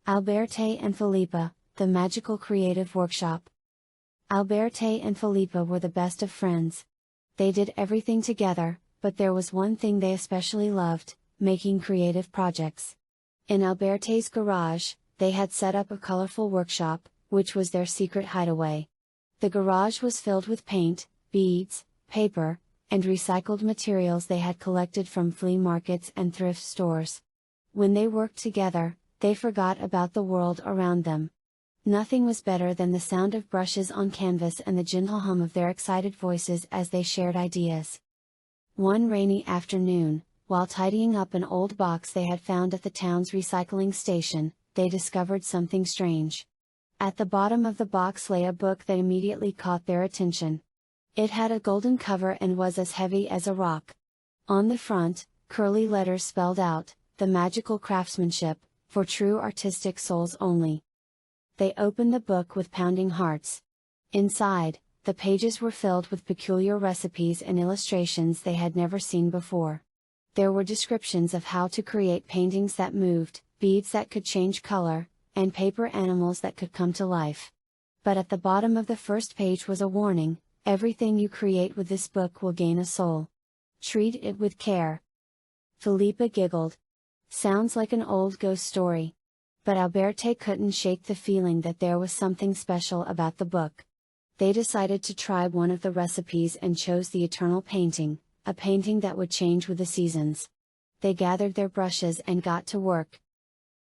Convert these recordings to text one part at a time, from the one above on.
Alberte and Filippa, the magical creative workshop. Alberte and Filippa were the best of friends. They did everything together, but there was one thing they especially loved: making creative projects. In Alberte's garage, they had set up a colorful workshop, which was their secret hideaway. The garage was filled with paint, beads, paper, and recycled materials they had collected from flea markets and thrift stores. When they worked together, they forgot about the world around them. Nothing was better than the sound of brushes on canvas and the gentle hum of their excited voices as they shared ideas. One rainy afternoon, while tidying up an old box they had found at the town's recycling station, they discovered something strange. At the bottom of the box lay a book that immediately caught their attention. It had a golden cover and was as heavy as a rock. On the front, curly letters spelled out, "The magical craftsmanship, for true artistic souls only." They opened the book with pounding hearts. Inside, the pages were filled with peculiar recipes and illustrations they had never seen before. There were descriptions of how to create paintings that moved, beads that could change color, and paper animals that could come to life. But at the bottom of the first page was a warning: everything you create with this book will gain a soul. Treat it with care. Filippa giggled. Sounds like an old ghost story. But Alberte couldn't shake the feeling that there was something special about the book. They decided to try one of the recipes and chose the eternal painting, a painting that would change with the seasons. They gathered their brushes and got to work.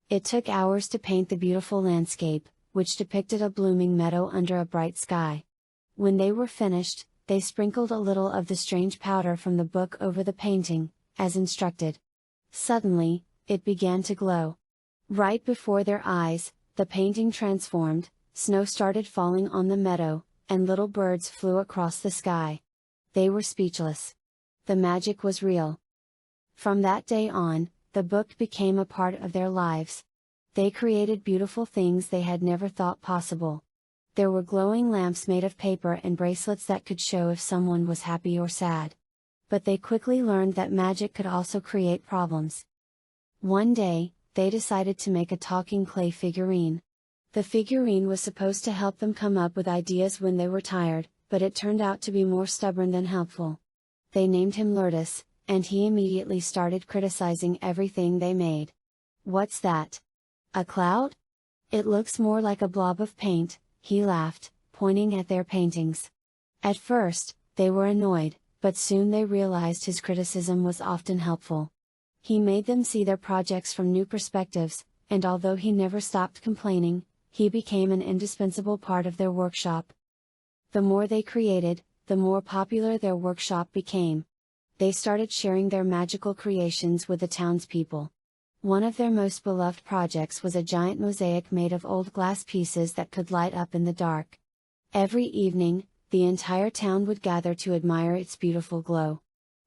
It took hours to paint the beautiful landscape, which depicted a blooming meadow under a bright sky. When they were finished, they sprinkled a little of the strange powder from the book over the painting, as instructed. Suddenly, it began to glow. Right before their eyes, the painting transformed, snow started falling on the meadow, and little birds flew across the sky. They were speechless. The magic was real. From that day on, the book became a part of their lives. They created beautiful things they had never thought possible. There were glowing lamps made of paper and bracelets that could show if someone was happy or sad. But they quickly learned that magic could also create problems. One day, they decided to make a talking clay figurine. The figurine was supposed to help them come up with ideas when they were tired, but it turned out to be more stubborn than helpful. They named him Lertus, and he immediately started criticizing everything they made. "What's that? A cloud? It looks more like a blob of paint," he laughed, pointing at their paintings. At first, they were annoyed, but soon they realized his criticism was often helpful. He made them see their projects from new perspectives, and although he never stopped complaining, he became an indispensable part of their workshop. The more they created, the more popular their workshop became. They started sharing their magical creations with the townspeople. One of their most beloved projects was a giant mosaic made of old glass pieces that could light up in the dark. Every evening, the entire town would gather to admire its beautiful glow.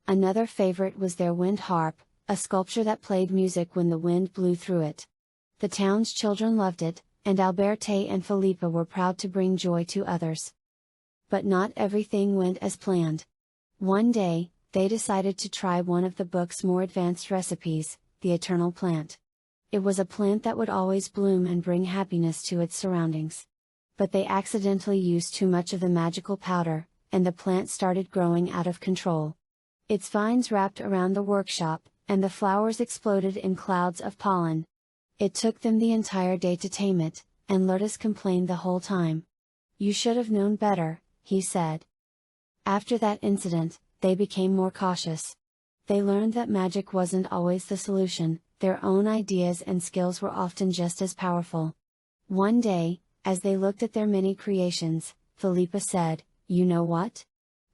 Another favorite was their wind harp, a sculpture that played music when the wind blew through it. The town's children loved it, and Alberte and Filippa were proud to bring joy to others. But not everything went as planned. One day, they decided to try one of the book's more advanced recipes, the eternal plant. It was a plant that would always bloom and bring happiness to its surroundings. But they accidentally used too much of the magical powder, and the plant started growing out of control. Its vines wrapped around the workshop, and the flowers exploded in clouds of pollen. It took them the entire day to tame it, and Lertus complained the whole time. "You should have known better," he said. After that incident, they became more cautious. They learned that magic wasn't always the solution, their own ideas and skills were often just as powerful. One day, as they looked at their many creations, Filippa said, "You know what?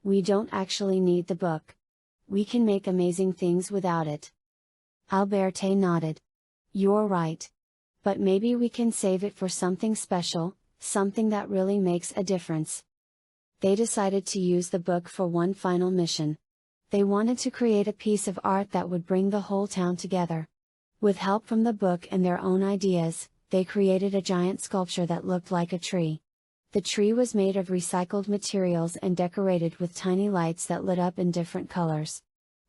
We don't actually need the book. We can make amazing things without it." Alberte nodded. "You're right. But maybe we can save it for something special, something that really makes a difference." They decided to use the book for one final mission. They wanted to create a piece of art that would bring the whole town together. With help from the book and their own ideas, they created a giant sculpture that looked like a tree. The tree was made of recycled materials and decorated with tiny lights that lit up in different colors.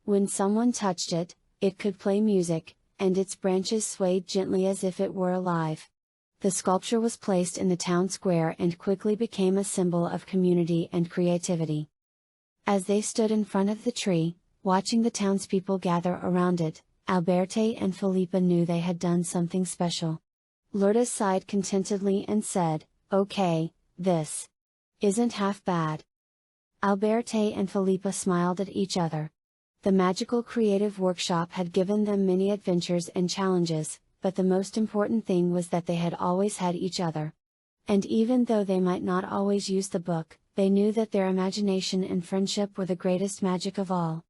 When someone touched it, it could play music, and its branches swayed gently as if it were alive. The sculpture was placed in the town square and quickly became a symbol of community and creativity. As they stood in front of the tree, watching the townspeople gather around it, Alberte and Filippa knew they had done something special. Lertus sighed contentedly and said, "Okay, this isn't half bad." Alberte and Filippa smiled at each other. The magical creative workshop had given them many adventures and challenges, but the most important thing was that they had always had each other. And even though they might not always use the book, they knew that their imagination and friendship were the greatest magic of all.